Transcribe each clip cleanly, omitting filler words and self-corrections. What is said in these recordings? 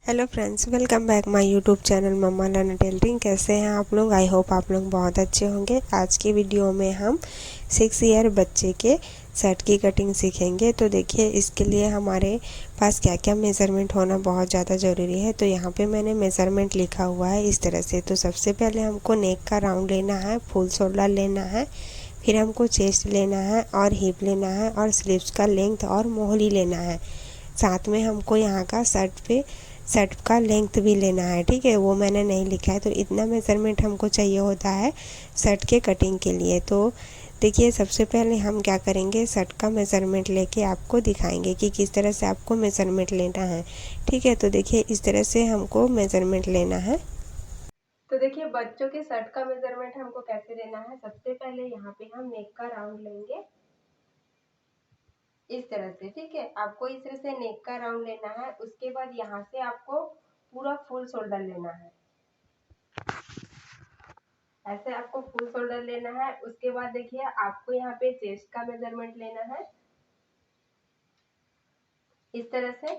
Hello friends, welcome back my YouTube channel mamma learn tailoring. कैसे हैं आप लोग? आई होप आप लोग बहुत अच्छे होंगे। आज की वीडियो में हम 6 ईयर बच्चे के शर्ट की कटिंग सीखेंगे। तो देखिए, इसके लिए हमारे पास क्या क्या मेज़रमेंट होना बहुत ज़्यादा ज़रूरी है। तो यहाँ पे मैंने मेज़रमेंट लिखा हुआ है इस तरह से। तो सबसे पहले हमको नेक का राउंड लेना है, फुल शोल्डर लेना है, फिर हमको चेस्ट लेना है और हिप लेना है और स्लीव्स का लेंथ और मोहली लेना है। साथ में हमको यहाँ का शर्ट का लेंथ भी लेना है। ठीक है, वो मैंने नहीं लिखा है। तो इतना मेज़रमेंट हमको चाहिए होता है शर्ट के कटिंग के लिए। तो देखिए, सबसे पहले हम क्या करेंगे, शर्ट का मेज़रमेंट लेके आपको दिखाएंगे कि किस तरह से आपको मेज़रमेंट लेना है। ठीक है, तो देखिए इस तरह से हमको मेज़रमेंट लेना है। तो देखिए, बच्चों के शर्ट का मेज़रमेंट हमको कैसे लेना है। सबसे पहले यहाँ पे हम नेक का राउंड लेंगे इस तरह से। ठीक है, आपको इस तरह से नेक का राउंड लेना है। उसके बाद यहाँ से आपको पूरा फुल शोल्डर लेना है। ऐसे आपको फुल शोल्डर लेना है। उसके बाद देखिए, आपको यहाँ पे चेस्ट का मेजरमेंट लेना है इस तरह से।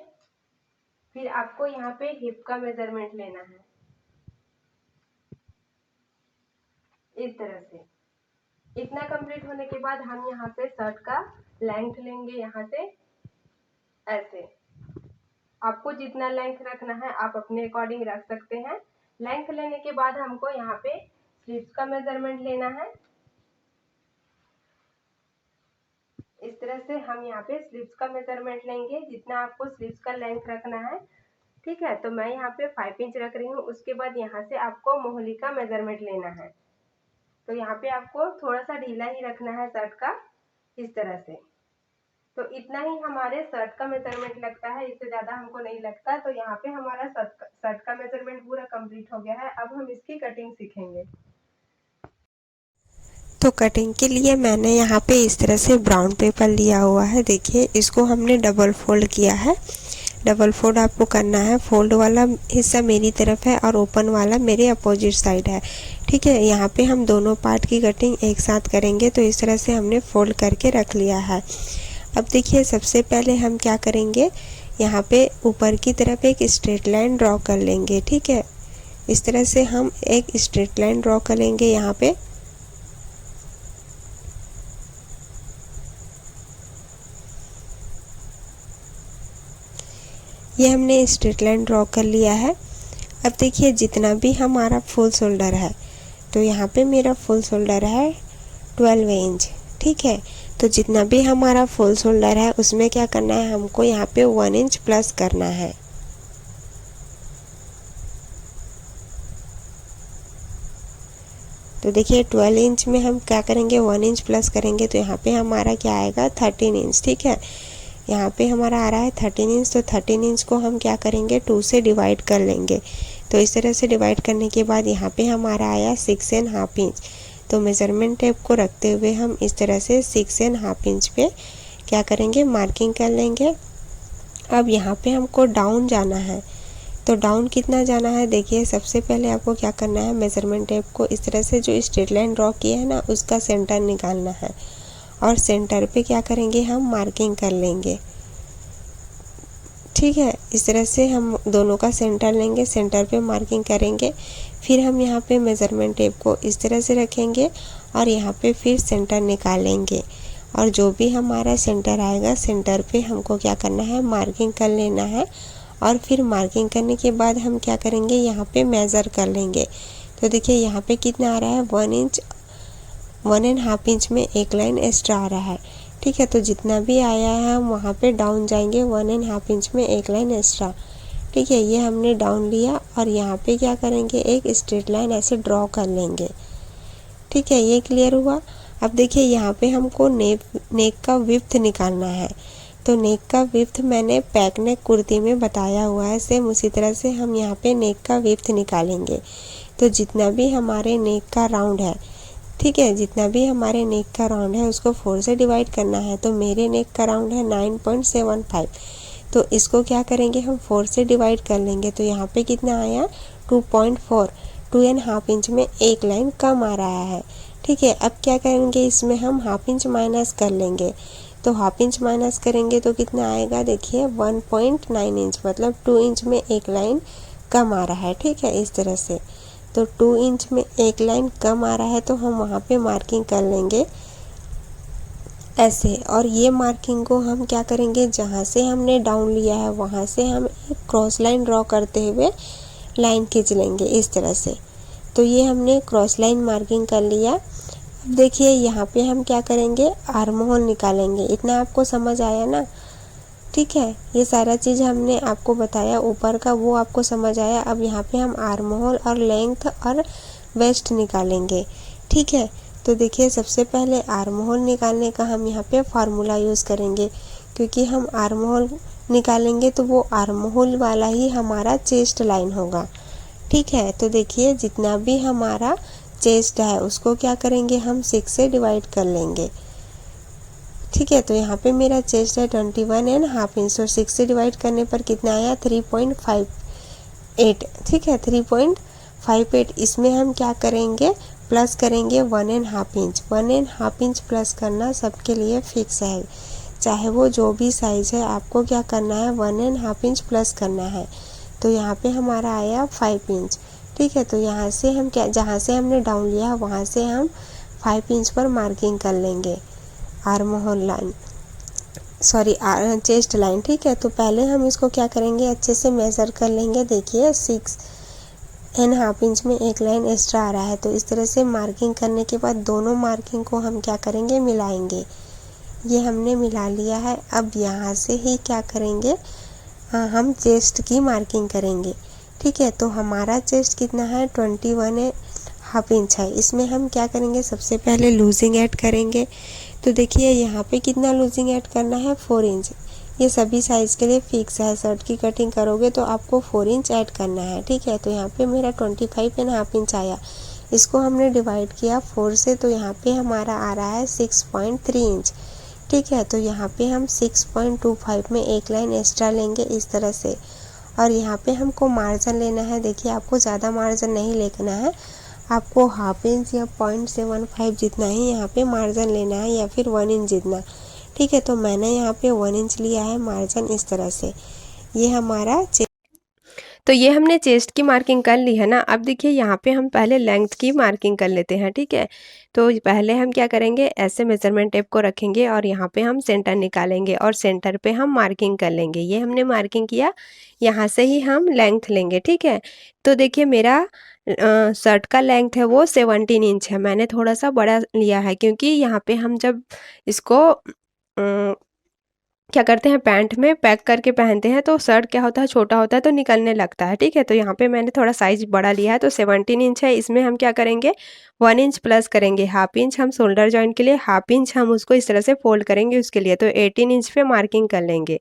फिर आपको यहाँ पे हिप का मेजरमेंट लेना है इस तरह से। इतना कंप्लीट होने के बाद हम यहाँ पे शर्ट का लेंथ लेंगे। यहाँ से ऐसे आपको जितना लेंथ रखना है आप अपने अकॉर्डिंग रख सकते हैं। लेंथ लेने के बाद हमको यहाँ पे स्लीव्स का मेजरमेंट लेना है इस तरह से। हम यहाँ पे स्लीव्स का मेजरमेंट लेंगे, जितना आपको स्लीव्स का लेंथ रखना है। ठीक है, तो मैं यहाँ पे 5 इंच रख रही हूँ। उसके बाद यहाँ से आपको मोहली का मेजरमेंट लेना है। तो यहाँ पे आपको थोड़ा सा ढीला ही रखना है शर्ट का इस तरह से। तो इतना ही हमारे शर्ट का मेजरमेंट लगता है, इससे ज़्यादा हमको नहीं लगता। तो यहाँ पे हमारा शर्ट का मेजरमेंट पूरा कंप्लीट हो गया है। अब हम इसकी कटिंग सीखेंगे। तो कटिंग के लिए मैंने यहाँ पे इस तरह से ब्राउन पेपर लिया हुआ है। देखिए, इसको हमने डबल फोल्ड किया है। डबल फोल्ड आपको करना है। फोल्ड वाला हिस्सा मेरी तरफ है और ओपन वाला मेरे अपोजिट साइड है। ठीक है, यहाँ पे हम दोनों पार्ट की कटिंग एक साथ करेंगे। तो इस तरह से हमने फोल्ड करके रख लिया है। अब देखिए, सबसे पहले हम क्या करेंगे, यहाँ पे ऊपर की तरफ एक स्ट्रेट लाइन ड्रॉ कर लेंगे। ठीक है, इस तरह से हम एक स्ट्रेट लाइन ड्रॉ करेंगे। यहाँ पे ये हमने स्ट्रेट लाइन ड्रॉ कर लिया है। अब देखिए, जितना भी हमारा फुल शोल्डर है, तो यहाँ पे मेरा फुल शोल्डर है 12 इंच। ठीक है, तो जितना भी हमारा फुल शोल्डर है उसमें क्या करना है, हमको यहाँ पे 1 इंच प्लस करना है। तो देखिए, 12 इंच में हम क्या करेंगे, 1 इंच प्लस करेंगे। तो यहाँ पे हमारा क्या आएगा, 13 इंच। ठीक है, यहाँ पे हमारा आ रहा है 13 इंच। तो 13 इंच को हम क्या करेंगे, 2 से डिवाइड कर लेंगे। तो इस तरह से डिवाइड करने के बाद यहाँ पे हमारा आया 6.5 इंच। तो मेज़रमेंट टेप को रखते हुए हम इस तरह से 6.5 इंच पे क्या करेंगे, मार्किंग कर लेंगे। अब यहाँ पे हमको डाउन जाना है। तो डाउन कितना जाना है, देखिए सबसे पहले आपको क्या करना है, मेज़रमेंट टेप को इस तरह से जो स्ट्रेट लाइन ड्रॉ किया है ना, उसका सेंटर निकालना है और सेंटर पे क्या करेंगे, हम मार्किंग कर लेंगे। ठीक है, इस तरह से हम दोनों का सेंटर लेंगे, सेंटर पे मार्किंग करेंगे। फिर हम यहाँ पे मेज़रमेंट टेप को इस तरह से रखेंगे और यहाँ पे फिर सेंटर निकालेंगे। और जो भी हमारा सेंटर आएगा, सेंटर पे हमको क्या करना है, मार्किंग कर लेना है। और फिर मार्किंग करने के बाद हम क्या करेंगे, यहाँ पे मेज़र कर लेंगे। तो देखिए, यहाँ पे कितना आ रहा है, 1 इंच, 1.5 इंच में एक लाइन एक्स्ट्रा आ रहा है। ठीक है, तो जितना भी आया है हम वहाँ पे डाउन जाएंगे, 1.5 इंच में एक लाइन एक्स्ट्रा। ठीक है, ये हमने डाउन लिया और यहाँ पे क्या करेंगे, एक स्ट्रेट लाइन ऐसे ड्रॉ कर लेंगे। ठीक है, ये क्लियर हुआ। अब देखिए, यहाँ पे हमको नेक का विड्थ निकालना है। तो नेक का विड्थ मैंने पैक नेक कुर्ती में बताया हुआ है। सेम उसी तरह से हम यहाँ पे नेक का विड्थ निकालेंगे। तो जितना भी हमारे नेक का राउंड है, ठीक है, जितना भी हमारे नेक का राउंड है उसको 4 से डिवाइड करना है। तो मेरे नेक का राउंड है 9.75। तो इसको क्या करेंगे, हम 4 से डिवाइड कर लेंगे। तो यहाँ पे कितना आया, 2.4, 2.5 इंच में एक लाइन कम आ रहा है। ठीक है, अब क्या करेंगे, इसमें हम हाफ इंच माइनस कर लेंगे। तो हाफ इंच माइनस करेंगे तो कितना आएगा, देखिए 1.9 इंच, मतलब 2 इंच में एक लाइन कम आ रहा है। ठीक है, इस तरह से। तो 2 इंच में एक लाइन कम आ रहा है तो हम वहाँ पे मार्किंग कर लेंगे ऐसे। और ये मार्किंग को हम क्या करेंगे, जहाँ से हमने डाउन लिया है वहाँ से हम एक क्रॉस लाइन ड्रॉ करते हुए लाइन खींच लेंगे इस तरह से। तो ये हमने क्रॉस लाइन मार्किंग कर लिया। अब देखिए यहाँ पे हम क्या करेंगे, आर्म होल निकालेंगे। इतना आपको समझ आया ना? ठीक है, ये सारा चीज़ हमने आपको बताया ऊपर का, वो आपको समझ आया। अब यहाँ पे हम आर्म होल और लेंथ और वेस्ट निकालेंगे। ठीक है, तो देखिए सबसे पहले आर्म होल निकालने का हम यहाँ पे फार्मूला यूज़ करेंगे, क्योंकि हम आर्म होल निकालेंगे तो वो आर्म होल वाला ही हमारा चेस्ट लाइन होगा। ठीक है, तो देखिए जितना भी हमारा चेस्ट है उसको क्या करेंगे, हम 6 से डिवाइड कर लेंगे। ठीक है, तो यहाँ पे मेरा चेस्ट है 21.5 इंच, तो 6 से डिवाइड करने पर कितना आया, 3.58। ठीक है, 3.58। इसमें हम क्या करेंगे, प्लस करेंगे 1.5 इंच। 1.5 इंच प्लस करना सबके लिए फिक्स है, चाहे वो जो भी साइज़ है, आपको क्या करना है, 1.5 इंच प्लस करना है। तो यहाँ पे हमारा आया 5 इंच। ठीक है, तो यहाँ से हम क्या, जहाँ से हमने डाउन लिया है वहाँ से हम 5 इंच पर मार्किंग कर लेंगे arm hole line, sorry chest line. ठीक है, तो पहले हम इसको क्या करेंगे, अच्छे से मेज़र कर लेंगे। देखिए 6.5 इंच में एक लाइन एक्स्ट्रा आ रहा है, तो इस तरह से मार्किंग करने के बाद दोनों मार्किंग को हम क्या करेंगे, मिलाएंगे। ये हमने मिला लिया है। अब यहाँ से ही क्या करेंगे, हम चेस्ट की मार्किंग करेंगे। ठीक है, तो हमारा चेस्ट कितना है, 21.5 इंच है। इसमें हम क्या करेंगे, सबसे पहले लूजिंग ऐड करेंगे। तो देखिए यहाँ पे कितना लूजिंग ऐड करना है, 4 इंच। ये सभी साइज़ के लिए फिक्स है, शर्ट की कटिंग करोगे तो आपको 4 इंच ऐड करना है। ठीक है, तो यहाँ पे मेरा 25.5 इंच आया। इसको हमने डिवाइड किया 4 से, तो यहाँ पे हमारा आ रहा है 6.3 इंच। ठीक है, तो यहाँ पे हम 6.25 में एक लाइन एक्स्ट्रा लेंगे इस तरह से। और यहाँ पे हमको मार्जिन लेना है। देखिए आपको ज़्यादा मार्जिन नहीं लेना है, आपको हाफ इंच या 0.75 जितना ही यहाँ पे मार्जिन लेना है, या फिर 1 इंच जितना। ठीक है, तो मैंने यहाँ पे 1 इंच लिया है मार्जिन इस तरह से। ये हमारा तो ये हमने चेस्ट की मार्किंग कर ली है ना। अब देखिए यहाँ पे हम पहले लेंथ की मार्किंग कर लेते हैं। ठीक है, तो पहले हम क्या करेंगे, ऐसे मेजरमेंट टेप को रखेंगे और यहाँ पे हम सेंटर निकालेंगे और सेंटर पे हम मार्किंग कर लेंगे। ये हमने मार्किंग किया, यहाँ से ही हम लेंथ लेंगे। ठीक है, तो देखिए मेरा शर्ट का लेंथ है वो 17 इंच है। मैंने थोड़ा सा बड़ा लिया है, क्योंकि यहाँ पे हम जब इसको क्या करते हैं, पैंट में पैक करके पहनते हैं तो शर्ट क्या होता है, छोटा होता है तो निकलने लगता है। ठीक है, तो यहाँ पे मैंने थोड़ा साइज बड़ा लिया है, तो 17 इंच है। इसमें हम क्या करेंगे, 1 इंच प्लस करेंगे। हाफ इंच हम शोल्डर जॉइंट के लिए, हाफ इंच हम उसको इस तरह से फोल्ड करेंगे उसके लिए, तो 18 इंच पे मार्किंग कर लेंगे।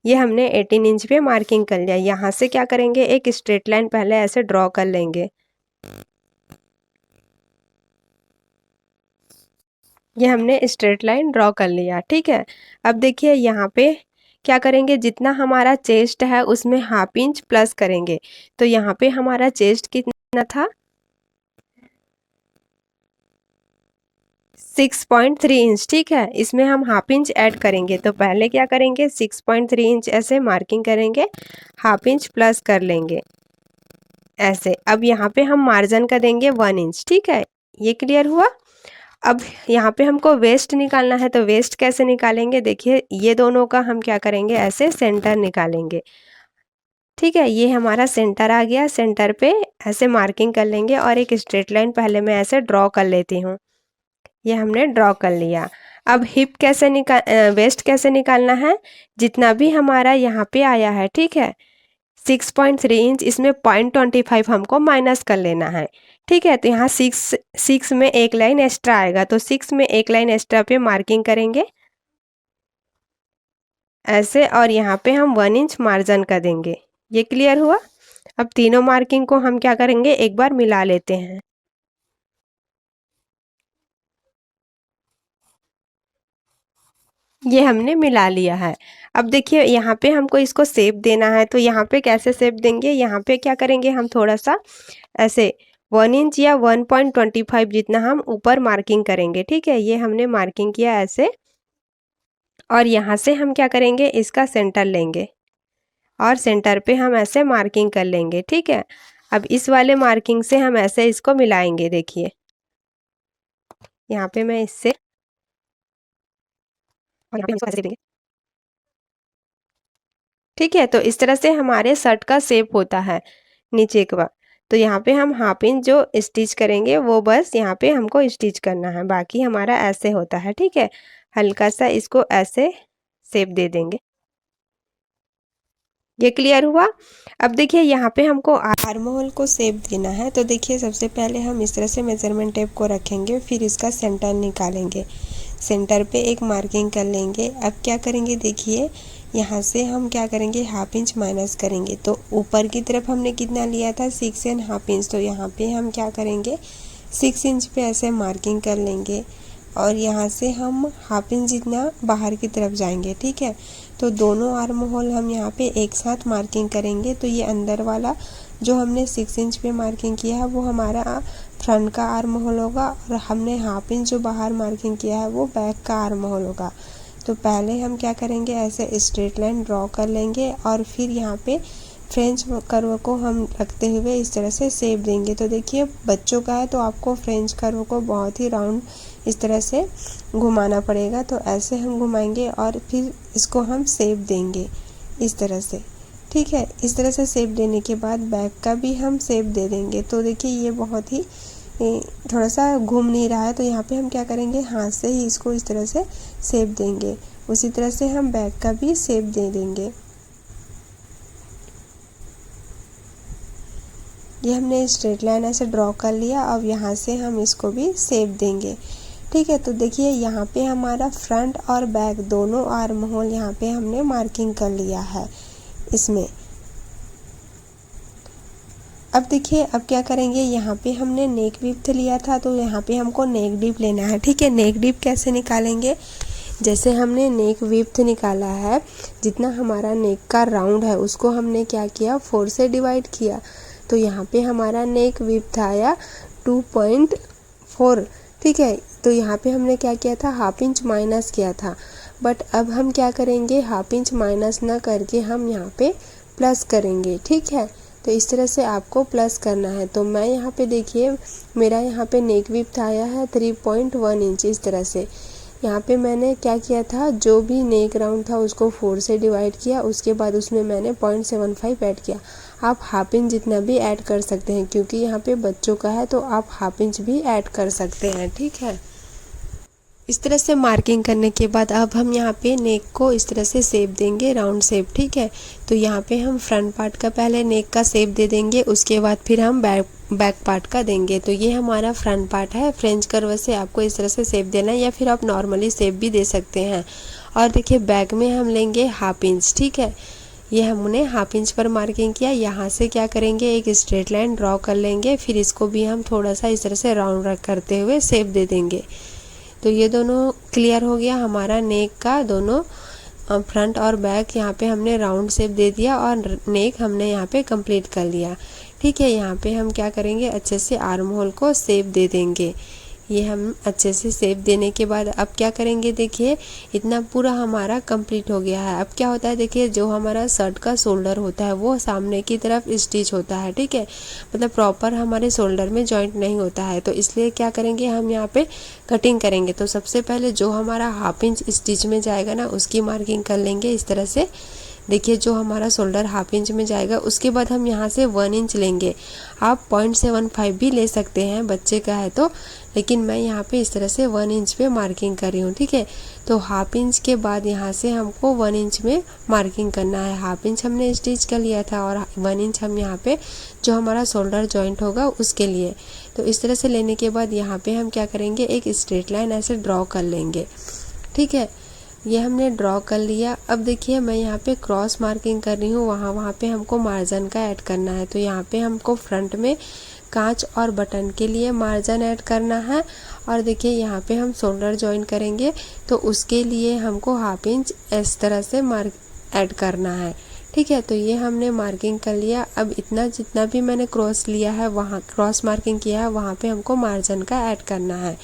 ये हमने 18 इंच पे मार्किंग कर लिया। यहाँ से क्या करेंगे, एक स्ट्रेट लाइन पहले ऐसे ड्रॉ कर लेंगे। ये हमने स्ट्रेट लाइन ड्रॉ कर लिया। ठीक है, अब देखिए यहाँ पे क्या करेंगे, जितना हमारा चेस्ट है उसमें हाफ इंच प्लस करेंगे। तो यहाँ पे हमारा चेस्ट कितना था, 6.3 इंच। ठीक है, इसमें हम हाफ इंच ऐड करेंगे। तो पहले क्या करेंगे, 6.3 इंच ऐसे मार्किंग करेंगे, हाफ इंच प्लस कर लेंगे ऐसे। अब यहाँ पे हम मार्जिन का देंगे 1 इंच। ठीक है, ये क्लियर हुआ। अब यहाँ पे हमको वेस्ट निकालना है, तो वेस्ट कैसे निकालेंगे, देखिए ये दोनों का हम क्या करेंगे, ऐसे सेंटर निकालेंगे। ठीक है, ये हमारा सेंटर आ गया। सेंटर पे ऐसे मार्किंग कर लेंगे और एक स्ट्रेट लाइन पहले मैं ऐसे ड्रॉ कर लेती हूँ। ये हमने ड्रॉ कर लिया। अब हिप कैसे वेस्ट कैसे निकालना है, जितना भी हमारा यहाँ पे आया है, ठीक है, 6.3 इंच, इसमें 0.25 हमको माइनस कर लेना है। ठीक है, तो यहाँ 6 में एक लाइन एक्स्ट्रा आएगा, तो 6 में एक लाइन एक्स्ट्रा पे मार्किंग करेंगे ऐसे, और यहाँ पे हम 1 इंच मार्जिन कर देंगे। ये क्लियर हुआ। अब तीनों मार्किंग को हम क्या करेंगे, एक बार मिला लेते हैं। ये हमने मिला लिया है। अब देखिए यहाँ पे हमको इसको शेप देना है, तो यहाँ पे कैसे शेप देंगे, यहाँ पे क्या करेंगे, हम थोड़ा सा ऐसे 1 इंच या 1.25 जितना हम ऊपर मार्किंग करेंगे। ठीक है, ये हमने मार्किंग किया ऐसे, और यहाँ से हम क्या करेंगे, इसका सेंटर लेंगे और सेंटर पे हम ऐसे मार्किंग कर लेंगे। ठीक है, अब इस वाले मार्किंग से हम ऐसे इसको मिलाएंगे। देखिए यहाँ पे मैं इससे और यहाँ पे इसको ऐसे देंगे। ठीक है, तो इस तरह से हमारे शर्ट का शेप होता है नीचे का। तो यहाँ पे हम हाफ इंच जो स्टिच करेंगे वो बस यहाँ पे हमको स्टिच करना है, बाकी हमारा ऐसे होता है। ठीक है, हल्का सा इसको ऐसे शेप दे देंगे। ये क्लियर हुआ। अब देखिए यहाँ पे हमको आर्म होल को शेप देना है। तो देखिए सबसे पहले हम इस तरह से मेजरमेंट टेप को रखेंगे, फिर इसका सेंटर निकालेंगे, सेंटर पे एक मार्किंग कर लेंगे। अब क्या करेंगे, देखिए यहाँ से हम क्या करेंगे, हाफ इंच माइनस करेंगे। तो ऊपर की तरफ हमने कितना लिया था, 6.5 इंच। तो यहाँ पे हम क्या करेंगे, 6 इंच पे ऐसे मार्किंग कर लेंगे और यहाँ से हम हाफ इंच जितना बाहर की तरफ जाएंगे। ठीक है, तो दोनों आर्म होल हम यहाँ पे एक साथ मार्किंग करेंगे। तो ये अंदर वाला जो हमने 6 इंच पे मार्किंग किया है वो हमारा फ्रंट का आर्म होल होगा, और हमने हाफ इंच जो बाहर मार्किंग किया है वो बैक का आर्म होल होगा। तो पहले हम क्या करेंगे, ऐसे स्ट्रेट लाइन ड्रॉ कर लेंगे और फिर यहाँ पे फ्रेंच कर्व को हम रखते हुए इस तरह से शेप देंगे। तो देखिए बच्चों का है तो आपको फ्रेंच कर्व को बहुत ही राउंड इस तरह से घुमाना पड़ेगा। तो ऐसे हम घुमाएंगे और फिर इसको हम शेप देंगे इस तरह से। ठीक है, इस तरह से शेप देने के बाद बैक का भी हम शेप दे देंगे। तो देखिए ये बहुत ही थोड़ा सा घूम नहीं रहा है, तो यहाँ पे हम क्या करेंगे, हाथ से ही इसको इस तरह से शेप देंगे। उसी तरह से हम बैक का भी शेप दे देंगे। ये हमने स्ट्रेट लाइन ऐसे ड्रॉ कर लिया। अब यहाँ से हम इसको भी शेप देंगे। ठीक है, तो देखिए यहाँ पे हमारा फ्रंट और बैक दोनों आर्म होल यहाँ पे हमने मार्किंग कर लिया है इसमें। अब देखिए अब क्या करेंगे, यहाँ पे हमने नेक विड्थ लिया था तो यहाँ पे हमको नेक डीप लेना है। ठीक है, नेक डीप कैसे निकालेंगे, जैसे हमने नेक विड्थ निकाला है, जितना हमारा नेक का राउंड है उसको हमने क्या किया, 4 से डिवाइड किया। तो यहाँ पे हमारा नेक विड्थ आया 2.4। ठीक है, तो यहाँ पे हमने क्या किया था, हाफ इंच माइनस किया था। बट अब हम क्या करेंगे, हाफ इंच माइनस ना करके हम यहाँ पे प्लस करेंगे। ठीक है, तो इस तरह से आपको प्लस करना है। तो मैं यहाँ पे देखिए मेरा यहाँ पे नेक विड्थ आया है 3.1 इंच। इस तरह से यहाँ पे मैंने क्या किया था, जो भी नेक राउंड था उसको 4 से डिवाइड किया, उसके बाद उसमें मैंने 0.75 ऐड किया। आप हाफ इंच जितना भी ऐड कर सकते हैं, क्योंकि यहाँ पे बच्चों का है तो आप हाफ इंच भी ऐड कर सकते हैं। ठीक है, इस तरह से मार्किंग करने के बाद अब हम यहाँ पे नेक को इस तरह से शेप देंगे, राउंड शेप। ठीक है, तो यहाँ पे हम फ्रंट पार्ट का पहले नेक का शेप दे देंगे, उसके बाद फिर हम बैक पार्ट का देंगे। तो ये हमारा फ्रंट पार्ट है। फ्रेंच कर्व से आपको इस तरह से शेप देना है, या फिर आप नॉर्मली शेप भी दे सकते हैं। और देखिए बैक में हम लेंगे हाफ इंच। ठीक है, ये हमने हाफ इंच पर मार्किंग किया। यहाँ से क्या करेंगे, एक स्ट्रेट लाइन ड्रॉ कर लेंगे, फिर इसको भी हम थोड़ा सा इस तरह से राउंड करते हुए शेप दे देंगे। तो ये दोनों क्लियर हो गया हमारा नेक का, दोनों फ्रंट और बैक यहाँ पे हमने राउंड शेप दे दिया और नेक हमने यहाँ पे कंप्लीट कर लिया। ठीक है, यहाँ पे हम क्या करेंगे, अच्छे से आर्म होल को शेप दे देंगे। ये हम अच्छे से शेप देने के बाद अब क्या करेंगे, देखिए इतना पूरा हमारा कंप्लीट हो गया है। अब क्या होता है, देखिए जो हमारा शर्ट का शोल्डर होता है वो सामने की तरफ स्टिच होता है। ठीक है, मतलब प्रॉपर हमारे शोल्डर में जॉइंट नहीं होता है, तो इसलिए क्या करेंगे, हम यहाँ पे कटिंग करेंगे। तो सबसे पहले जो हमारा हाफ इंच स्टिच में जाएगा ना, उसकी मार्किंग कर लेंगे इस तरह से। देखिए जो हमारा शोल्डर हाफ इंच में जाएगा, उसके बाद हम यहाँ से 1 इंच लेंगे। आप 0.75 भी ले सकते हैं, बच्चे का है तो, लेकिन मैं यहाँ पे इस तरह से 1 इंच पे मार्किंग कर रही हूँ। ठीक है, तो हाफ इंच के बाद यहाँ से हमको 1 इंच में मार्किंग करना है। हाफ इंच हमने स्टिच कर लिया था और 1 इंच हम यहाँ पे जो हमारा शोल्डर जॉइंट होगा उसके लिए। तो इस तरह से लेने के बाद यहाँ पे हम क्या करेंगे, एक स्ट्रेट लाइन ऐसे ड्रॉ कर लेंगे। ठीक है, ये हमने ड्रॉ कर लिया। अब देखिए मैं यहाँ पे क्रॉस मार्किंग कर रही हूँ, वहाँ पे हमको मार्जिन का ऐड करना है। तो यहाँ पे हमको फ्रंट में कांच और बटन के लिए मार्जिन ऐड करना है। और देखिए यहाँ पे हम शोल्डर जॉइन करेंगे, तो उसके लिए हमको हाफ इंच इस तरह से मार्क ऐड करना है। ठीक है, तो ये हमने मार्किंग कर लिया। अब इतना जितना भी मैंने क्रॉस लिया है, वहाँ क्रॉस मार्किंग किया है, वहाँ पे हमको मार्जिन का ऐड करना है।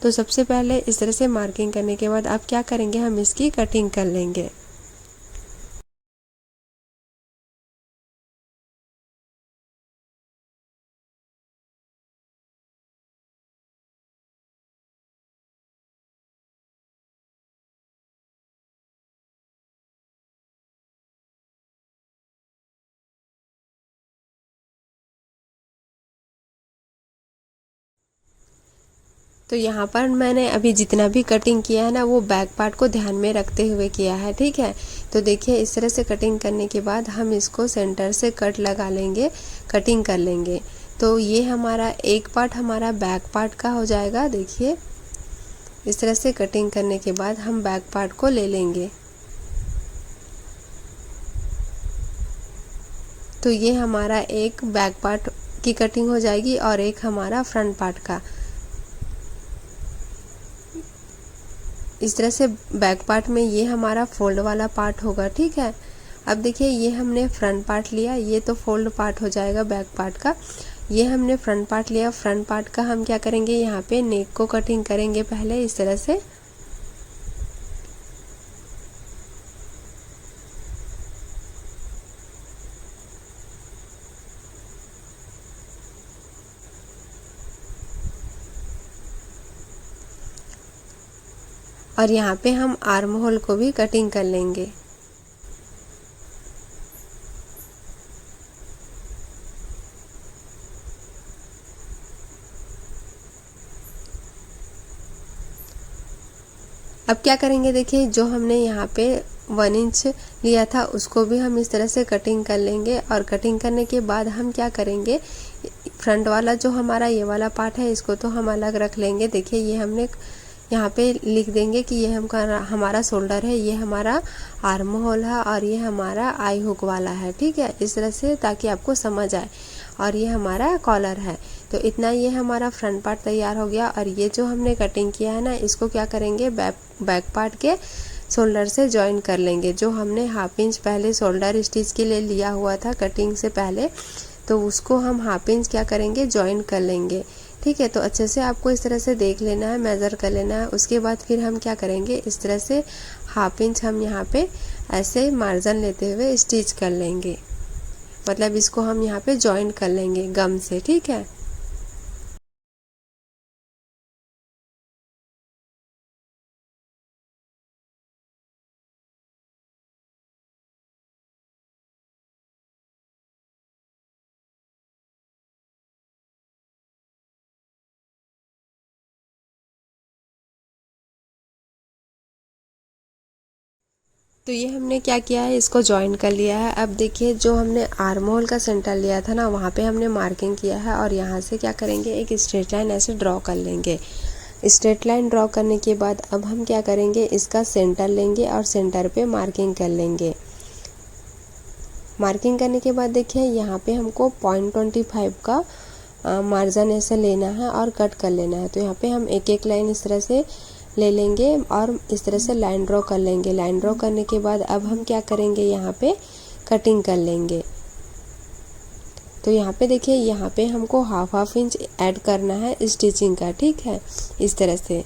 तो सबसे पहले इस तरह से मार्किंग करने के बाद अब क्या करेंगे, हम इसकी कटिंग कर लेंगे। तो यहाँ पर मैंने अभी जितना भी कटिंग किया है ना, वो बैक पार्ट को ध्यान में रखते हुए किया है, ठीक है। तो देखिए इस तरह से कटिंग करने के बाद हम इसको सेंटर से कट लगा लेंगे, कटिंग कर लेंगे। तो ये हमारा एक पार्ट हमारा बैक पार्ट का हो जाएगा। देखिए इस तरह से कटिंग करने के बाद हम बैक पार्ट को ले लेंगे। तो ये हमारा एक बैक पार्ट की कटिंग हो जाएगी और एक हमारा फ्रंट पार्ट का। इस तरह से बैक पार्ट में ये हमारा फोल्ड वाला पार्ट होगा, ठीक है। अब देखिए ये हमने फ्रंट पार्ट लिया, ये तो फोल्ड पार्ट हो जाएगा बैक पार्ट का। ये हमने फ्रंट पार्ट लिया, फ्रंट पार्ट का हम क्या करेंगे, यहाँ पे नेक को कटिंग करेंगे पहले इस तरह से। और यहाँ पे हम आर्म होल को भी कटिंग कर लेंगे। अब क्या करेंगे, देखिए जो हमने यहाँ पे 1 इंच लिया था उसको भी हम इस तरह से कटिंग कर लेंगे। और कटिंग करने के बाद हम क्या करेंगे, फ्रंट वाला जो हमारा ये वाला पार्ट है इसको तो हम अलग रख लेंगे। देखिए ये हमने यहाँ पे लिख देंगे कि ये हमारा शोल्डर है, ये हमारा आर्म होल है और ये हमारा आई हुक वाला है, ठीक है। इस तरह से ताकि आपको समझ आए। और ये हमारा कॉलर है। तो इतना ये हमारा फ्रंट पार्ट तैयार हो गया। और ये जो हमने कटिंग किया है ना, इसको क्या करेंगे, बैक पार्ट के शोल्डर से ज्वाइन कर लेंगे। जो हमने हाफ इंच पहले शोल्डर स्टिच के लिए लिया हुआ था कटिंग से पहले, तो उसको हम हाफ इंच क्या करेंगे, ज्वाइन कर लेंगे, ठीक है। तो अच्छे से आपको इस तरह से देख लेना है, मेज़र कर लेना है। उसके बाद फिर हम क्या करेंगे, इस तरह से हाफ इंच हम यहाँ पे ऐसे मार्जिन लेते हुए स्टिच कर लेंगे। मतलब इसको हम यहाँ पे ज्वाइन कर लेंगे गम से, ठीक है। तो ये हमने क्या किया है, इसको ज्वाइन कर लिया है। अब देखिए जो हमने आर्म होल का सेंटर लिया था ना, वहाँ पे हमने मार्किंग किया है। और यहाँ से क्या करेंगे, एक स्ट्रेट लाइन ऐसे ड्रॉ कर लेंगे। स्ट्रेट लाइन ड्रॉ करने के बाद अब हम क्या करेंगे, इसका सेंटर लेंगे और सेंटर पे मार्किंग कर लेंगे। मार्किंग करने के बाद देखिए यहाँ पे हमको 0.25 का मार्जिन ऐसे लेना है और कट कर लेना है। तो यहाँ पे हम एक एक लाइन इस तरह से ले लेंगे और इस तरह से लाइन ड्रॉ कर लेंगे। लाइन ड्रॉ करने के बाद अब हम क्या करेंगे, यहाँ पे कटिंग कर लेंगे। तो यहाँ पे देखिए, यहाँ पे हमको हाफ इंच ऐड करना है स्टिचिंग का, ठीक है, इस तरह से।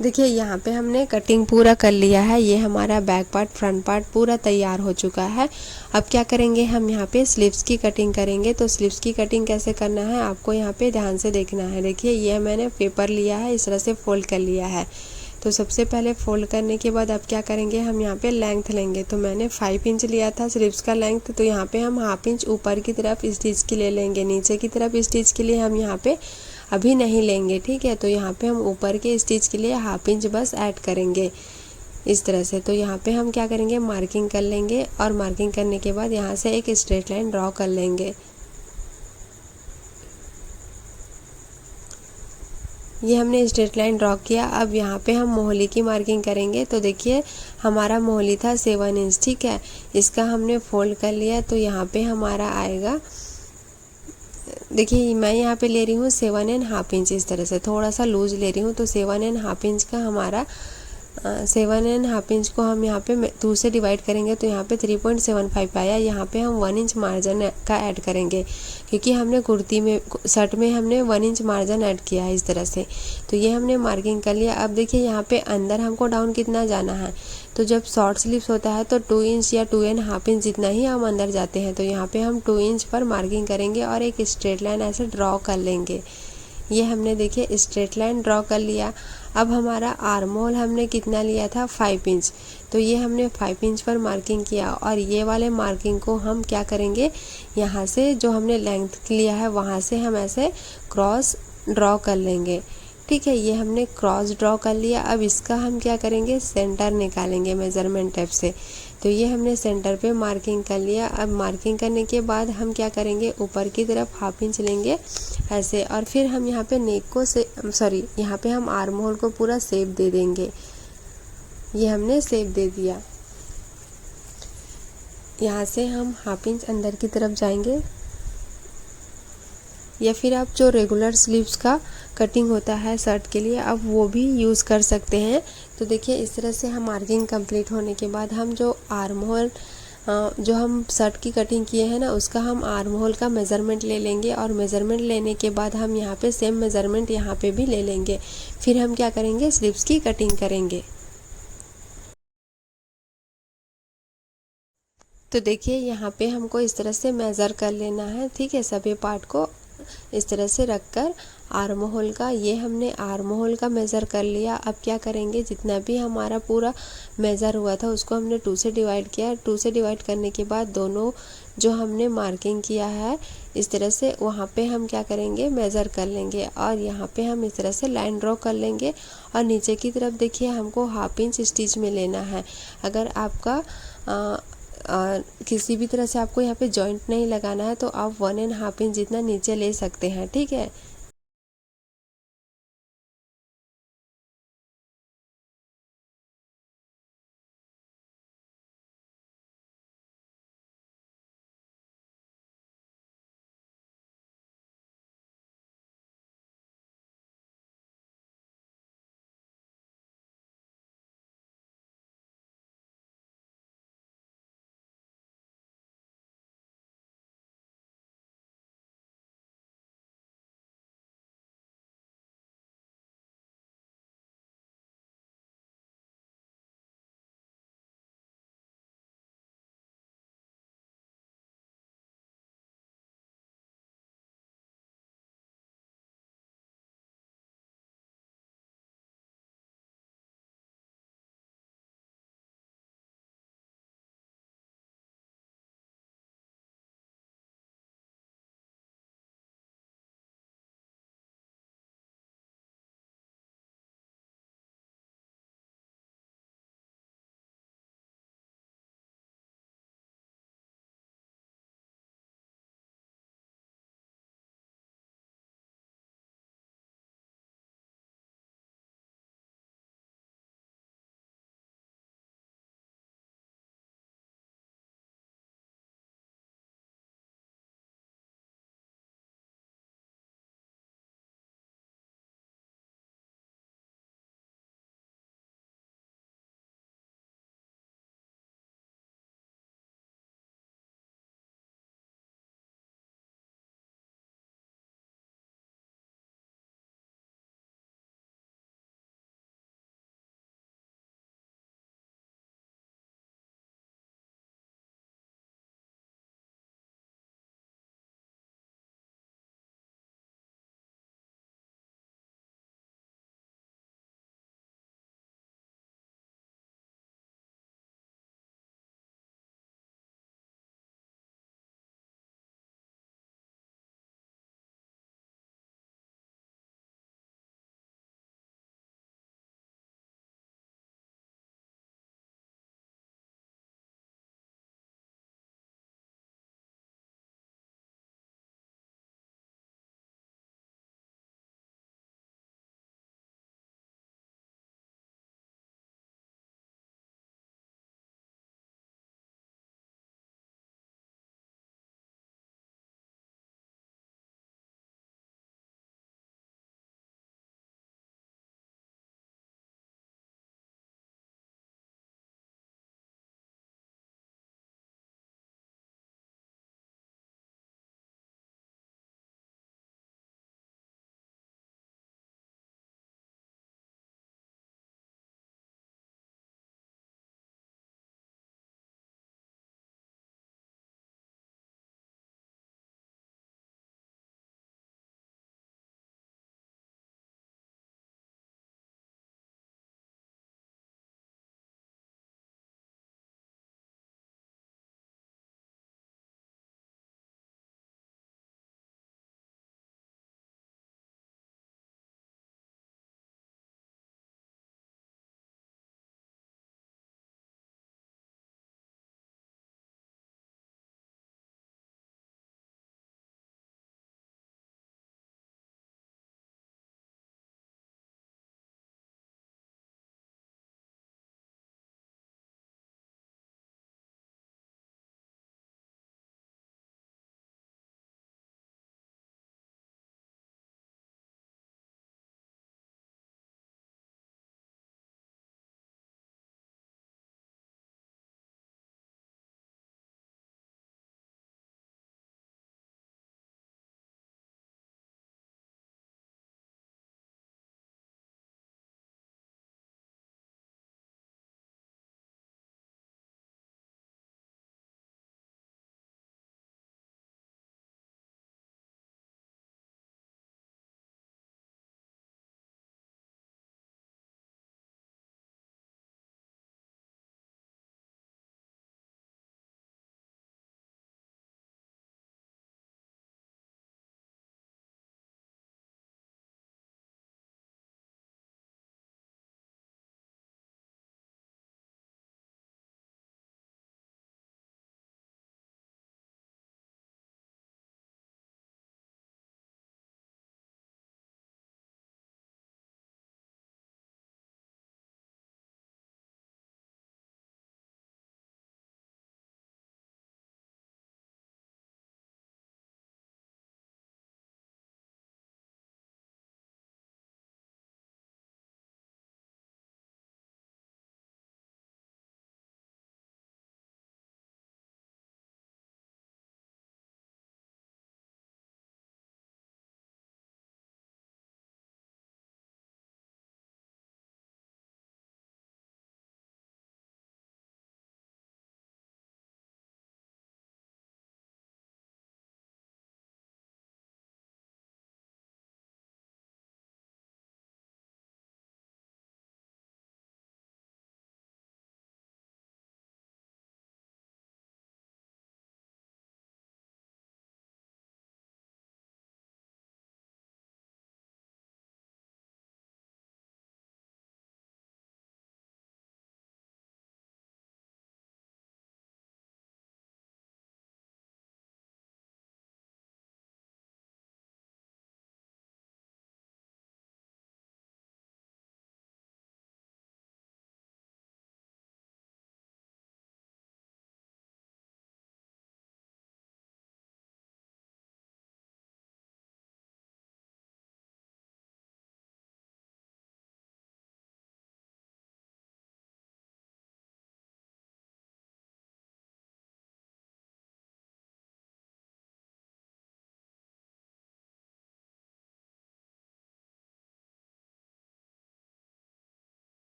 देखिए यहाँ पे हमने कटिंग पूरा कर लिया है। ये हमारा बैक पार्ट फ्रंट पार्ट पूरा तैयार हो चुका है। अब क्या करेंगे, हम यहाँ पे स्लीव्स की कटिंग करेंगे। तो स्लीव्स की कटिंग कैसे करना है आपको यहाँ पे ध्यान से देखना है। देखिए ये मैंने पेपर लिया है, इस तरह से फोल्ड कर लिया है। तो सबसे पहले फोल्ड करने के बाद अब क्या करेंगे, हम यहाँ पे लेंथ लेंगे। तो मैंने 5 इंच लिया था स्लीव्स का लेंथ। तो यहाँ पे हम हाफ इंच ऊपर की तरफ स्टिच के लिए लेंगे, नीचे की तरफ स्टिच के लिए हम यहाँ पे अभी नहीं लेंगे, ठीक है। तो यहाँ पे हम ऊपर के स्टिच के लिए हाफ इंच बस ऐड करेंगे इस तरह से। तो यहाँ पे हम क्या करेंगे, मार्किंग कर लेंगे और मार्किंग करने के बाद यहाँ से एक स्ट्रेट लाइन ड्रॉ कर लेंगे। ये हमने स्ट्रेट लाइन ड्रॉ किया। अब यहाँ पे हम मोहली की मार्किंग करेंगे। तो देखिए हमारा मोहली था 7 इंच, ठीक है। इसका हमने फोल्ड कर लिया। तो यहाँ पे हमारा आएगा देखिए मैं यहाँ पे ले रही हूँ 7.5 इंच, इस तरह से थोड़ा सा लूज ले रही हूँ। तो 7.5 इंच का हमारा 7.5 इंच को हम यहाँ पे 2 से डिवाइड करेंगे तो यहाँ पे 3.75 आया। यहाँ पे हम 1 इंच मार्जिन का ऐड करेंगे, क्योंकि हमने कुर्ती में शर्ट में हमने 1 इंच मार्जिन ऐड किया है इस तरह से। तो ये हमने मार्किंग कर लिया। अब देखिए यहाँ पे अंदर हमको डाउन कितना जाना है, तो जब शॉर्ट स्लीव्स होता है तो 2 इंच या 2.5 इंच जितना ही हम अंदर जाते हैं। तो यहाँ पे हम 2 इंच पर मार्किंग करेंगे और एक स्ट्रेट लाइन ऐसे ड्रॉ कर लेंगे। ये हमने देखिए स्ट्रेट लाइन ड्रॉ कर लिया। अब हमारा आर्म होल हमने कितना लिया था, 5 इंच। तो ये हमने 5 इंच पर मार्किंग किया और ये वाले मार्किंग को हम क्या करेंगे, यहाँ से जो हमने लेंथ लिया है वहाँ से हम ऐसे क्रॉस ड्रॉ कर लेंगे। ठीक है, ये हमने क्रॉस ड्रॉ कर लिया। अब इसका हम क्या करेंगे, सेंटर निकालेंगे मेज़रमेंट टेप से। तो ये हमने सेंटर पे मार्किंग कर लिया। अब मार्किंग करने के बाद हम क्या करेंगे, ऊपर की तरफ 1/2 इंच लेंगे ऐसे, और फिर हम यहाँ पे नेक को यहाँ पे हम आर्म होल को पूरा शेप दे देंगे। ये हमने शेप दे दिया। यहाँ से हम 1/2 इंच अंदर की तरफ जाएंगे, या फिर आप जो रेगुलर स्लीव्स का कटिंग होता है शर्ट के लिए आप वो भी यूज़ कर सकते हैं। तो देखिए इस तरह से हम मार्किंग कंप्लीट होने के बाद हम जो आर्म होल जो हम शर्ट की कटिंग किए हैं ना, उसका हम आर्म होल का मेज़रमेंट ले लेंगे। और मेज़रमेंट लेने के बाद हम यहाँ पे सेम मेज़रमेंट यहाँ पे भी ले लेंगे। फिर हम क्या करेंगे, स्लीव्स की कटिंग करेंगे। तो देखिए यहाँ पे हमको इस तरह से मेज़र कर लेना है। ठीक है, सभी पार्ट को इस तरह से रखकर आर्म होल का, ये हमने आर्म होल का मेज़र कर लिया। अब क्या करेंगे, जितना भी हमारा पूरा मेज़र हुआ था उसको हमने 2 से डिवाइड किया। 2 से डिवाइड करने के बाद दोनों जो हमने मार्किंग किया है इस तरह से, वहाँ पे हम क्या करेंगे, मेज़र कर लेंगे और यहाँ पे हम इस तरह से लाइन ड्रॉ कर लेंगे। और नीचे की तरफ देखिए हमको 1/2 इंच स्टिच में लेना है। अगर आपका किसी भी तरह से आपको यहाँ पे जॉइंट नहीं लगाना है तो आप 1.5 इंच जितना नीचे ले सकते हैं। ठीक है।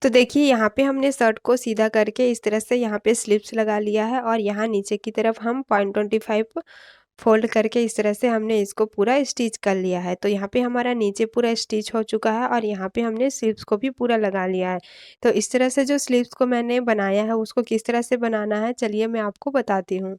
तो देखिए यहाँ पे हमने शर्ट को सीधा करके इस तरह से यहाँ पे स्लिप्स लगा लिया है और यहाँ नीचे की तरफ हम 0.25 फोल्ड करके इस तरह से हमने इसको पूरा स्टिच कर लिया है। तो यहाँ पे हमारा नीचे पूरा स्टिच हो चुका है और यहाँ पे हमने स्लीव्स को भी पूरा लगा लिया है। तो इस तरह से जो स्लीव्स को मैंने बनाया है उसको किस तरह से बनाना है चलिए मैं आपको बताती हूँ।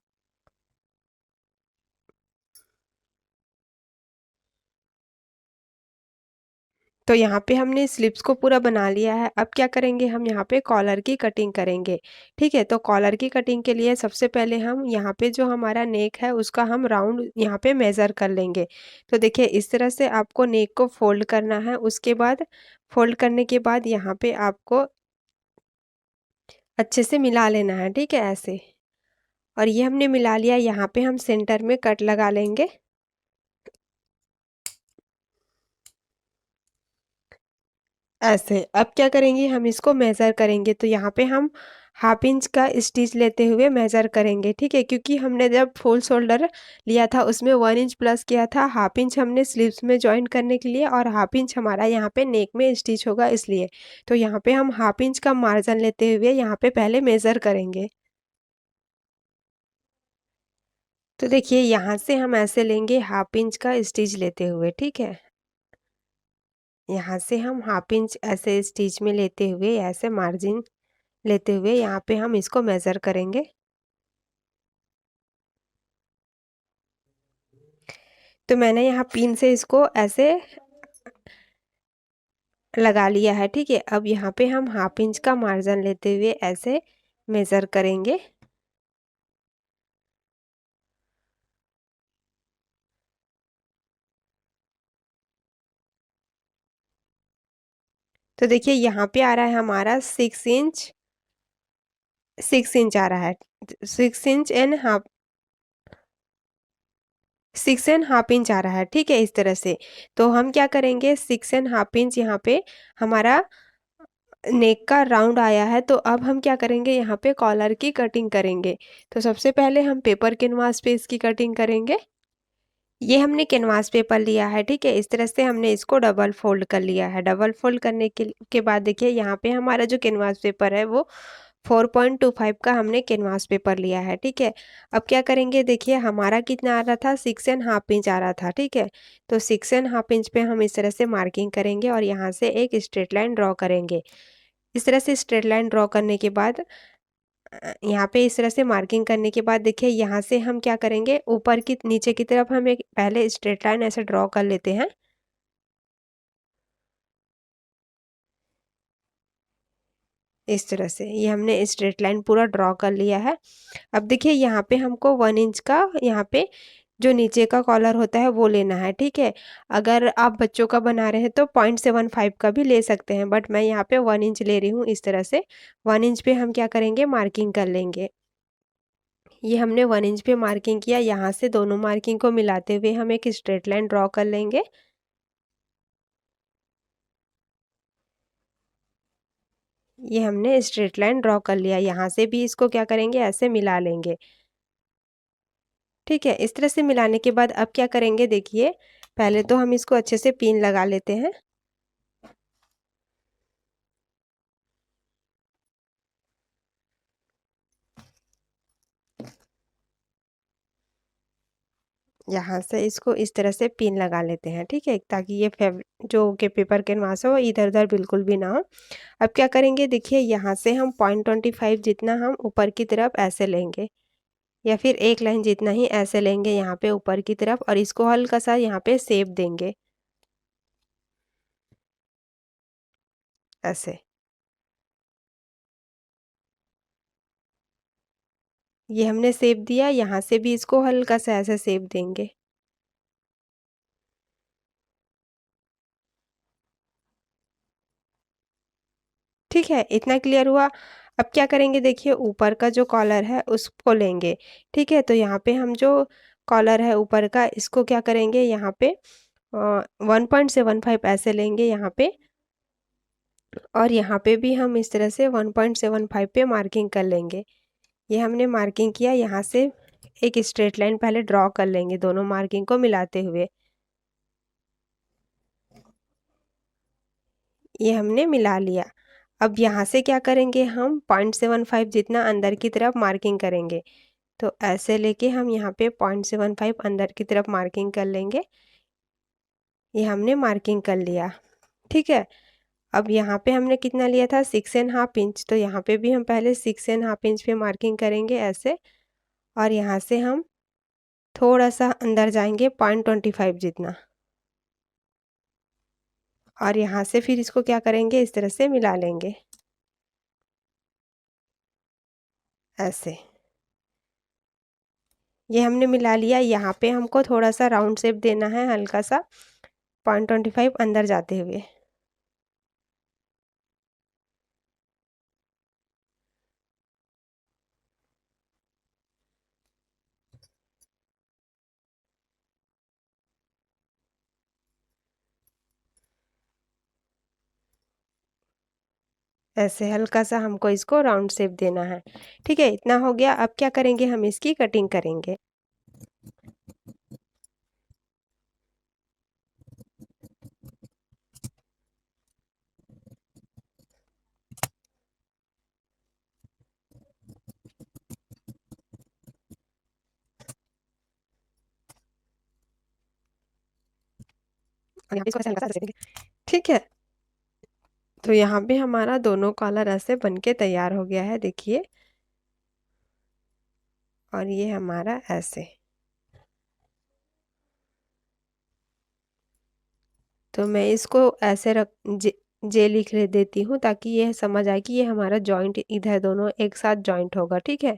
तो यहाँ पे हमने स्लीव्स को पूरा बना लिया है। अब क्या करेंगे हम यहाँ पे कॉलर की कटिंग करेंगे। ठीक है, तो कॉलर की कटिंग के लिए सबसे पहले हम यहाँ पे जो हमारा नेक है उसका हम राउंड यहाँ पे मेज़र कर लेंगे। तो देखिए इस तरह से आपको नेक को फोल्ड करना है। उसके बाद फोल्ड करने के बाद यहाँ पे आपको अच्छे से मिला लेना है। ठीक है, ऐसे। और ये हमने मिला लिया। यहाँ पे हम सेंटर में कट लगा लेंगे ऐसे। अब क्या करेंगे हम इसको मेज़र करेंगे। तो यहाँ पे हम हाफ इंच का स्टिच लेते हुए मेज़र करेंगे। ठीक है, क्योंकि हमने जब फुल शोल्डर लिया था उसमें 1 इंच प्लस किया था। हाफ इंच हमने स्लीव्स में जॉइन करने के लिए और हाफ इंच हमारा यहाँ पे नेक में स्टिच होगा इसलिए। तो यहाँ पे हम हाफ इंच का मार्जिन लेते हुए यहाँ पे पहले मेज़र करेंगे। तो देखिए यहाँ से हम ऐसे लेंगे हाफ इंच का स्टिच लेते हुए। ठीक है, यहाँ से हम हाफ इंच ऐसे स्टिच में लेते हुए ऐसे मार्जिन लेते हुए यहाँ पे हम इसको मेज़र करेंगे। तो मैंने यहाँ पिन से इसको ऐसे लगा लिया है। ठीक है, अब यहाँ पे हम हाफ इंच का मार्जिन लेते हुए ऐसे मेज़र करेंगे। तो देखिए यहाँ पे आ रहा है हमारा 6 इंच आ रहा है। 6 इंच एंड हाफ 6.5 इंच आ रहा है। ठीक है, इस तरह से। तो हम क्या करेंगे 6.5 इंच यहाँ पे हमारा नेक का राउंड आया है। तो अब हम क्या करेंगे यहाँ पे कॉलर की कटिंग करेंगे। तो सबसे पहले हम पेपर कैनवास पे इसकी कटिंग करेंगे। ये हमने कैनवास पेपर लिया है। ठीक है, इस तरह से हमने इसको डबल फोल्ड कर लिया है। डबल फोल्ड करने के बाद देखिए यहाँ पे हमारा जो कैनवास पेपर है वो 4.25 का हमने कैनवास पेपर लिया है। ठीक है, अब क्या करेंगे देखिए हमारा कितना आ रहा था 6.5 इंच आ रहा था। ठीक है, तो 6.5 इंच पे हम इस तरह से मार्किंग करेंगे और यहाँ से एक स्ट्रेट लाइन ड्रॉ करेंगे। इस तरह से स्ट्रेट लाइन ड्रॉ करने के बाद यहाँ पे इस तरह से मार्किंग करने के बाद देखिए यहाँ से हम क्या करेंगे ऊपर की नीचे की तरफ हम एक पहले स्ट्रेट लाइन ऐसे ड्रॉ कर लेते हैं। इस तरह से ये हमने स्ट्रेट लाइन पूरा ड्रॉ कर लिया है। अब देखिए यहाँ पे हमको 1 इंच का यहाँ पे जो नीचे का कॉलर होता है वो लेना है। ठीक है, अगर आप बच्चों का बना रहे हैं तो 0.75 का भी ले सकते हैं, बट मैं यहाँ पे 1 इंच ले रही हूँ। इस तरह से 1 इंच पे हम क्या करेंगे मार्किंग कर लेंगे। ये हमने 1 इंच पे मार्किंग किया। यहाँ से दोनों मार्किंग को मिलाते हुए हम एक स्ट्रेट लाइन ड्रॉ कर लेंगे। ये हमने स्ट्रेट लाइन ड्रॉ कर लिया। यहाँ से भी इसको क्या करेंगे ऐसे मिला लेंगे। ठीक है, इस तरह से मिलाने के बाद अब क्या करेंगे देखिए पहले तो हम इसको अच्छे से पिन लगा लेते हैं। यहाँ से इसको इस तरह से पिन लगा लेते हैं। ठीक है, ताकि ये जो के पेपर कैनवास हो वो इधर उधर बिल्कुल भी ना हो। अब क्या करेंगे देखिए यहाँ से हम 0.25 जितना हम ऊपर की तरफ ऐसे लेंगे या फिर एक लाइन जितना ही ऐसे लेंगे यहाँ पे ऊपर की तरफ और इसको हल्का सा यहाँ पे शेप देंगे ऐसे। ये हमने शेप दिया। यहाँ से भी इसको हल्का सा ऐसे शेप देंगे। ठीक है, इतना क्लियर हुआ। अब क्या करेंगे देखिए ऊपर का जो कॉलर है उसको लेंगे। ठीक है, तो यहाँ पे हम जो कॉलर है ऊपर का इसको क्या करेंगे यहाँ पे 1.75 ऐसे लेंगे यहाँ पे और यहाँ पे भी हम इस तरह से 1.75 पे मार्किंग कर लेंगे। ये हमने मार्किंग किया। यहाँ से एक स्ट्रेट लाइन पहले ड्रॉ कर लेंगे दोनों मार्किंग को मिलाते हुए। ये हमने मिला लिया। अब यहाँ से क्या करेंगे, हम 0.75 जितना अंदर की तरफ मार्किंग करेंगे। तो ऐसे लेके हम यहाँ पे 0.75 अंदर की तरफ मार्किंग कर लेंगे। ये हमने मार्किंग कर लिया, ठीक है। अब यहाँ पे हमने कितना लिया था, 6.5 इंच, तो यहाँ पे भी हम पहले 6.5 इंच पे मार्किंग करेंगे ऐसे। और यहाँ से हम थोड़ा सा अंदर जाएंगे 0.25 जितना, और यहाँ से फिर इसको क्या करेंगे, इस तरह से मिला लेंगे ऐसे। ये हमने मिला लिया। यहाँ पे हमको थोड़ा सा राउंड शेप देना है, हल्का सा 0.25 अंदर जाते हुए। ऐसे हल्का सा हमको इसको राउंड शेप देना है, ठीक है। इतना हो गया। अब क्या करेंगे, हम इसकी कटिंग करेंगे। और यहाँ पे इसको ऐसे हल्का सा दे देंगे, ठीक है। तो यहाँ पे हमारा दोनों कॉलर ऐसे बनके तैयार हो गया है, देखिए। और ये हमारा ऐसे। तो मैं इसको ऐसे रख जे लिख ले देती हूँ, ताकि ये समझ आए कि ये हमारा जॉइंट इधर दोनों एक साथ जॉइंट होगा, ठीक है।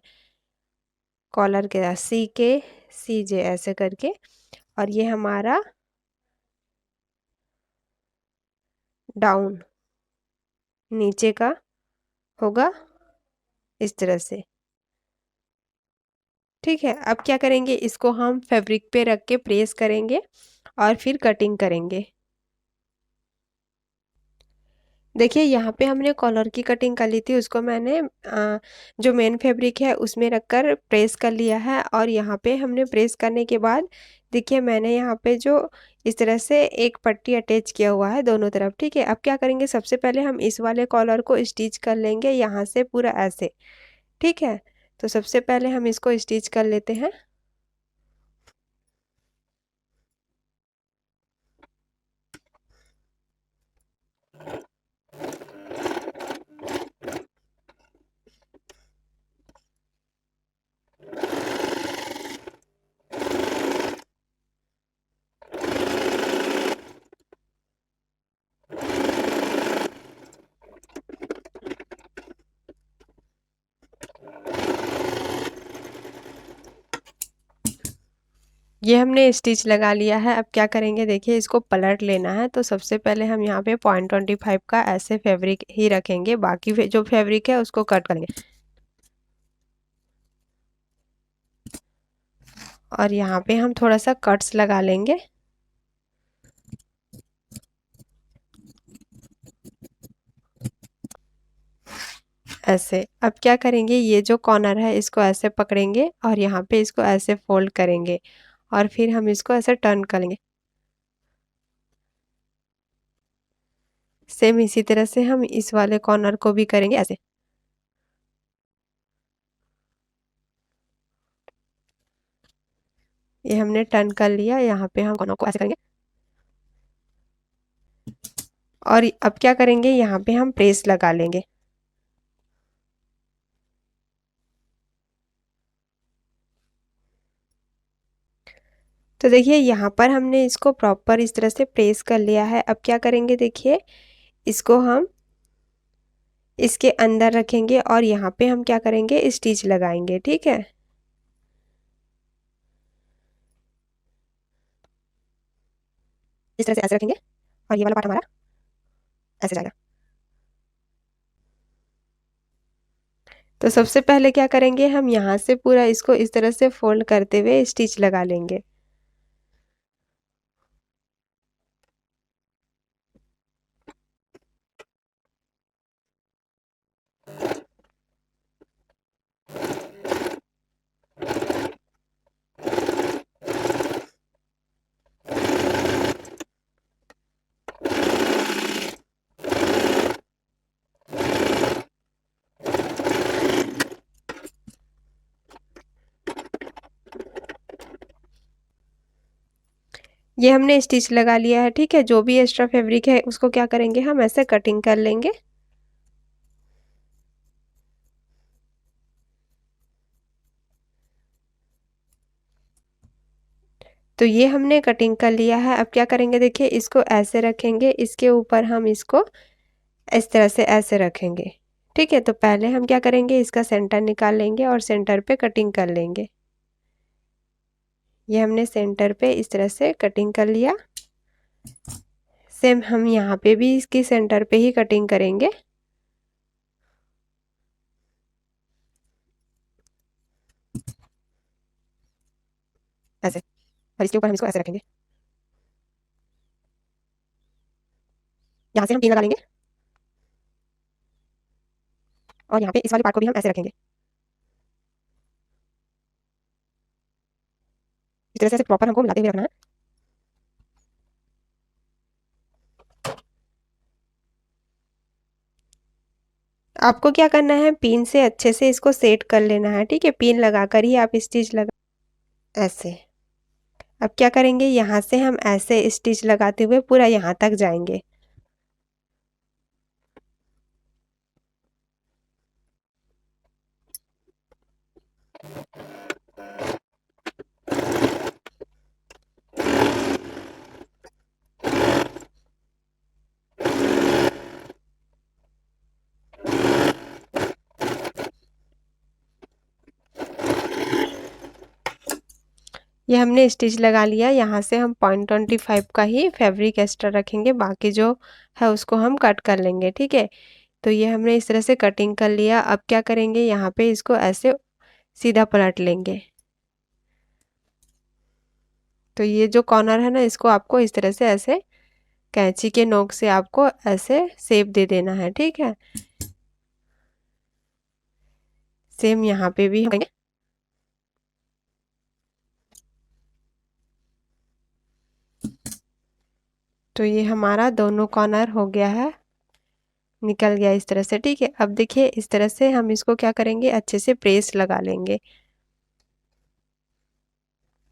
कॉलर के सी जे ऐसे करके, और ये हमारा डाउन नीचे का होगा इस तरह से, ठीक है। अब क्या करेंगे, इसको हम फैब्रिक पे रख के प्रेस करेंगे और फिर कटिंग करेंगे। देखिए यहाँ पे हमने कॉलर की कटिंग कर ली थी, उसको मैंने जो मेन फैब्रिक है उसमें रखकर प्रेस कर लिया है। और यहाँ पे हमने प्रेस करने के बाद देखिए मैंने यहाँ पे जो इस तरह से एक पट्टी अटैच किया हुआ है दोनों तरफ, ठीक है। अब क्या करेंगे, सबसे पहले हम इस वाले कॉलर को स्टिच कर लेंगे यहाँ से पूरा ऐसे, ठीक है। तो सबसे पहले हम इसको स्टिच कर लेते हैं। ये हमने स्टिच लगा लिया है। अब क्या करेंगे, देखिए इसको पलट लेना है। तो सबसे पहले हम यहाँ पे 0.25 का ऐसे फैब्रिक ही रखेंगे, बाकी जो फैब्रिक है उसको कट करेंगे। और यहाँ पे हम थोड़ा सा कट्स लगा लेंगे ऐसे। अब क्या करेंगे, ये जो कॉर्नर है इसको ऐसे पकड़ेंगे और यहाँ पे इसको ऐसे फोल्ड करेंगे, और फिर हम इसको ऐसे टर्न करेंगे। सेम इसी तरह से हम इस वाले कॉर्नर को भी करेंगे ऐसे। ये हमने टर्न कर लिया। यहाँ पे हम कॉर्नर को ऐसे करेंगे, और अब क्या करेंगे, यहाँ पे हम प्रेस लगा लेंगे। तो देखिए यहाँ पर हमने इसको प्रॉपर इस तरह से प्रेस कर लिया है। अब क्या करेंगे, देखिए इसको हम इसके अंदर रखेंगे और यहाँ पे हम क्या करेंगे, स्टिच लगाएंगे, ठीक है। इस तरह से ऐसे रखेंगे और ये वाला पार्ट हमारा ऐसे जाएगा। तो सबसे पहले क्या करेंगे, हम यहाँ से पूरा इसको इस तरह से फोल्ड करते हुए स्टिच लगा लेंगे। ये हमने स्टिच लगा लिया है, ठीक है। जो भी एक्स्ट्रा फैब्रिक है उसको क्या करेंगे, हम ऐसे कटिंग कर लेंगे। तो ये हमने कटिंग कर लिया है। अब क्या करेंगे, देखिए इसको ऐसे रखेंगे, इसके ऊपर हम इसको इस तरह से ऐसे रखेंगे, ठीक है। तो पहले हम क्या करेंगे, इसका सेंटर निकाल लेंगे और सेंटर पे कटिंग कर लेंगे। ये हमने सेंटर पे इस तरह से कटिंग कर लिया। सेम हम यहाँ पे भी इसकी सेंटर पे ही कटिंग करेंगे। ऐसे, और इसके ऊपर हम इसको ऐसे रखेंगे। यहाँ से हम पिन लगा लेंगे और यहाँ पे इस वाले पार्ट को भी हम ऐसे रखेंगे। इस तरह से प्रॉपर हमको मिलाते हुए रखना है। आपको क्या करना है, पिन से अच्छे से इसको सेट कर लेना है, ठीक है। पिन लगाकर ही आप स्टिच लगा ऐसे। अब क्या करेंगे, यहाँ से हम ऐसे स्टिच लगाते हुए पूरा यहाँ तक जाएंगे। ये हमने स्टिच लगा लिया। यहाँ से हम 0.25 का ही फैब्रिक एक्स्ट्रा रखेंगे, बाकी जो है उसको हम कट कर लेंगे, ठीक है। तो ये हमने इस तरह से कटिंग कर लिया। अब क्या करेंगे, यहाँ पे इसको ऐसे सीधा पलट लेंगे। तो ये जो कॉर्नर है ना, इसको आपको इस तरह से ऐसे कैंची के नोक से आपको ऐसे शेप दे देना है, ठीक है। सेम यहाँ पे भी हम करेंगे। तो ये हमारा दोनों कॉर्नर हो गया है, निकल गया इस तरह से, ठीक है। अब देखिए इस तरह से हम इसको क्या करेंगे, अच्छे से प्रेस लगा लेंगे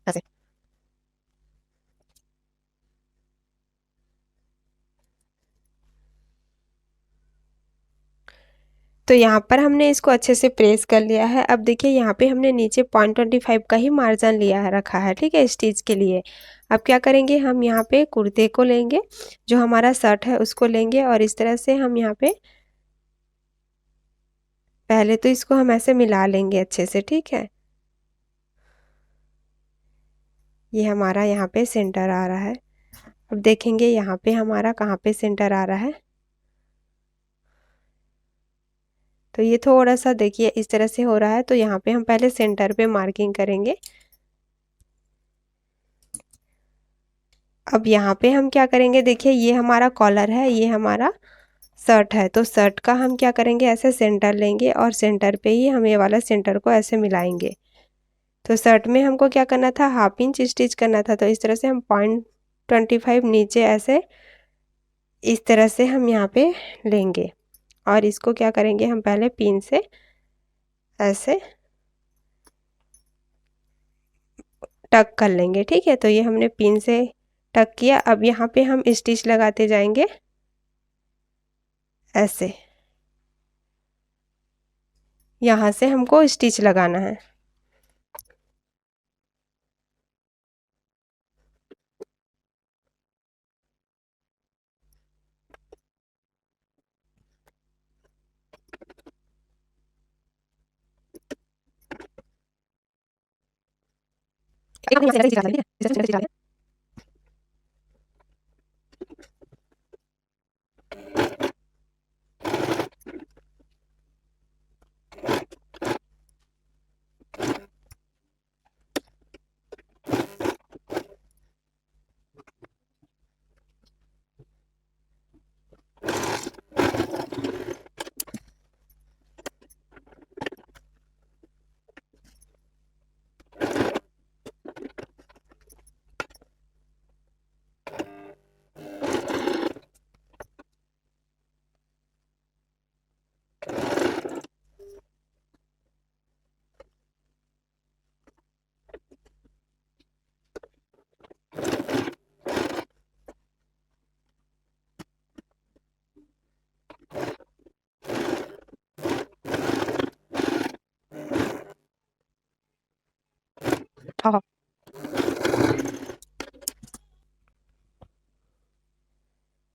ऐसे। तो यहाँ पर हमने इसको अच्छे से प्रेस कर लिया है। अब देखिए यहाँ पे हमने नीचे 0.25 का ही मार्जिन लिया है, रखा है, ठीक है, स्टिच के लिए। अब क्या करेंगे, हम यहाँ पे कुर्ते को लेंगे, जो हमारा शर्ट है उसको लेंगे और इस तरह से हम यहाँ पे पहले तो इसको हम ऐसे मिला लेंगे अच्छे से, ठीक है। ये हमारा यहाँ पे सेंटर आ रहा है। अब देखेंगे यहाँ पे हमारा कहाँ पे सेंटर आ रहा है। तो ये थोड़ा सा देखिए इस तरह से हो रहा है। तो यहाँ पे हम पहले सेंटर पे मार्किंग करेंगे। अब यहाँ पे हम क्या करेंगे, देखिए ये हमारा कॉलर है, ये हमारा शर्ट है। तो शर्ट का हम क्या करेंगे, ऐसे सेंटर लेंगे और सेंटर पे ही हम ये वाला सेंटर को ऐसे मिलाएंगे। तो शर्ट में हमको क्या करना था, 1/2 इंच स्टिच करना था। तो इस तरह से हम 0.25 नीचे ऐसे इस तरह से हम यहाँ पे लेंगे और इसको क्या करेंगे, हम पहले पिन से ऐसे टक कर लेंगे, ठीक है। तो ये हमने पिन से टक किया। अब यहाँ पे हम स्टिच लगाते जाएंगे ऐसे। यहाँ से हमको स्टिच लगाना है। एक हम यहाँ से ऐसे स्टिच लगा लेंगे, इस तरह से स्टिच लगा लेंगे।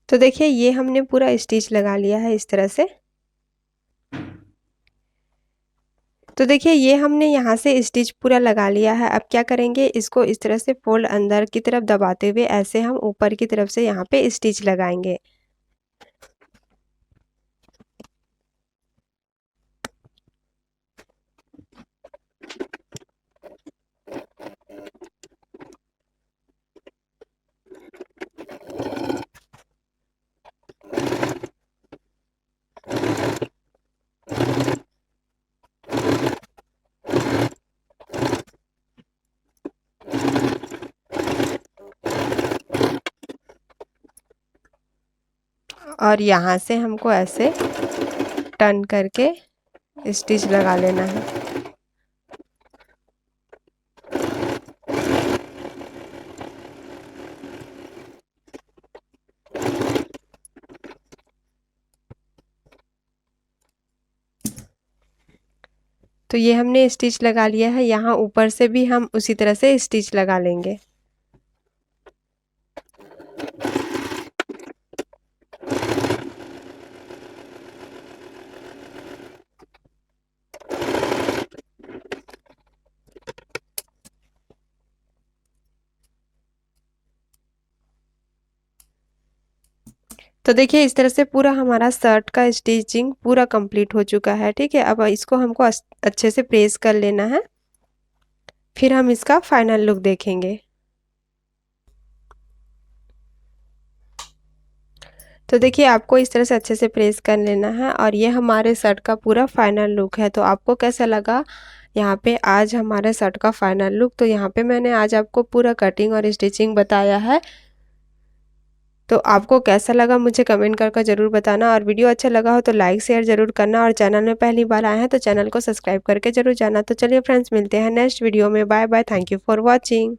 तो देखिए ये हमने पूरा स्टिच लगा लिया है इस तरह से। तो देखिए ये हमने यहाँ से स्टिच पूरा लगा लिया है। अब क्या करेंगे, इसको इस तरह से फोल्ड अंदर की तरफ दबाते हुए ऐसे हम ऊपर की तरफ से यहाँ पे स्टिच लगाएंगे। और यहाँ से हमको ऐसे टर्न करके स्टिच लगा लेना है। तो ये हमने स्टिच लगा लिया है। यहाँ ऊपर से भी हम उसी तरह से स्टिच लगा लेंगे। तो देखिए इस तरह से पूरा हमारा शर्ट का स्टिचिंग पूरा कंप्लीट हो चुका है। ठीक है, अब इसको हमको अच्छे से प्रेस कर लेना है, फिर हम इसका फाइनल लुक देखेंगे। तो देखिए आपको इस तरह से अच्छे से प्रेस कर लेना है और ये हमारे शर्ट का पूरा फाइनल लुक है। तो आपको कैसा लगा यहाँ पे आज हमारे शर्ट का फाइनल लुक? तो यहाँ पे मैंने आज आपको पूरा कटिंग और स्टिचिंग बताया है। तो आपको कैसा लगा मुझे कमेंट करके ज़रूर बताना, और वीडियो अच्छा लगा हो तो लाइक शेयर ज़रूर करना, और चैनल में पहली बार आए हैं तो चैनल को सब्सक्राइब करके ज़रूर जाना। तो चलिए फ्रेंड्स, मिलते हैं नेक्स्ट वीडियो में। Bye bye, thank you for watching.